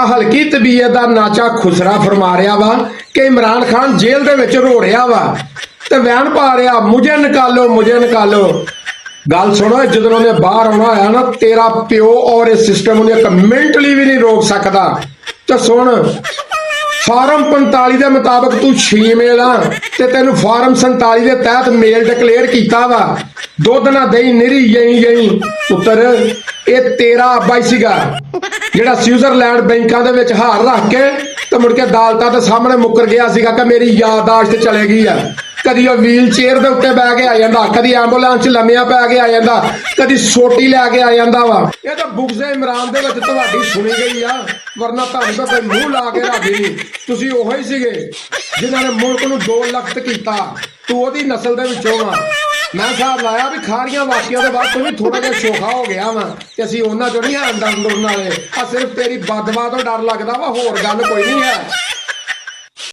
ਆ ਹਲਕੀ ਤਬੀਅਤ ਦਾ ਨਾਚਾ ਖੁਸਰਾ ਫਰਮਾ ਰਿਹਾ ਵਾ ਕਿ ਇਮਰਾਨ ਖਾਨ ਜੇਲ੍ਹ ਦੇ ਵਿੱਚ ਰੋ ਰਿਹਾ ਵਾ ਤੇ ਵੈਨ ਪਾ ਰਿਹਾ ਮੁਝੇ ਨਿਕਾਲੋ ਮੁਝੇ ਨਿਕਾਲੋ। ਗੱਲ ਸੁਣੋ, ਜਦੋਂ ਉਹਨੇ ਬਾਹਰ ਆਉਣਾ ਹੋਇਆ ਨਾ, ਤੇਰਾ ਪਿਓ ਔਰ ਇਹ ਸਿਸਟਮ ਉਹਨੇ ਇੱਕ ਮਿੰਟ ਲਈ ਵੀ ਨਹੀਂ ਰੋਕ ਸਕਦਾ। ਤੇ ਸੁਣ, ਫਾਰਮ 45 ਦੇ ਮੁਤਾਬਕ ਤੂੰ 6 ਮੇਲ ਆ ਤੇ ਤੈਨੂੰ ਫਾਰਮ 47 ਦੇ ਤਹਿਤ ਮੇਲ ਡਿਕਲੇਅਰ ਕੀਤਾ ਵਾ। ਦੁੱਧ ਨਾ ਦਹੀਂ ਨਿਰੀ ਯਈ ਪੁੱਤਰ, ਇਹ ਤੇਰਾ ਅੱਬਾ ਹੀ ਸੀਗਾ ਜਿਹੜਾ ਸਵਿਟਜ਼ਰਲੈਂਡ ਬੈਂਕਾਂ ਦੇ ਵਿੱਚ ਹਾਰ ਰੱਖ ਕੇ ਤੇ ਮੁੜ ਕੇ ਅਦਾਲਤਾਂ ਦੇ ਸਾਹਮਣੇ ਮੁੱਕਰ ਗਿਆ ਸੀਗਾ ਕਿ ਮੇਰੀ ਯਾਦਾਸ਼ਤ ਚਲੇ ਗਈ ਆ। ਕਦੀ ਉਹ ਵੀਲ ਚੇਅਰ ਦੇ ਉੱਤੇ ਬਹਿ ਕੇ ਆ ਜਾਂਦਾ, ਕਦੀ ਐਂਬੂਲੈਂਸ 'ਚ ਲੰਮਿਆਂ ਪੈ ਕੇ ਆ ਜਾਂਦਾ, ਕਦੀ ਸੋਟੀ ਲੈ ਕੇ ਆ ਜਾਂਦਾ ਵਾ। ਇਹ ਤਾਂ ਬੁਗਜ਼ੇ ਇਮਰਾਨ ਦੇ ਵਿੱਚ ਤੁਹਾਡੀ ਸੁਣੀ ਗਈ ਆ, ਵਰਨਾ ਤੁਹਾਨੂੰ ਤਾਂ ਕੋਈ ਮੂੰਹ ਲਾ ਕੇ ਰਾਜੀ ਨਹੀਂ। ਤੁਸੀਂ ਉਹੋ ਹੀ ਸੀਗੇ ਜਿਨ੍ਹਾਂ ਨੇ ਮੁਲਕ ਨੂੰ 2 ਲੱਖ ਕੀਤਾ। ਤੂੰ ਉਹਦੀ ਨਸਲ ਦੇ ਵਿੱਚੋਂ ਆ। ਮੈਂ ਹਿਸਾਬ ਲਾਇਆ ਵੀ ਖਾਰੀਆਂ ਵਾਕਿਆਂ ਦੇ ਬਾਅਦ ਤੂੰ ਵੀ ਥੋੜਾ ਜਿਹਾ ਸ਼ੋਖਾ ਹੋ ਗਿਆ ਵਾ ਤੇ ਅਸੀਂ ਉਹਨਾਂ ਚੋਂ ਨਹੀਂ ਹਾਂ ਡਰਨ ਵਾਲੇ। ਆ ਸਿਰਫ ਤੇਰੀ ਬਦਦੁਆ ਤੋਂ ਡਰ ਲੱਗਦਾ ਵਾ, ਹੋਰ ਗੱਲ ਕੋਈ ਨਹੀਂ ਹੈ।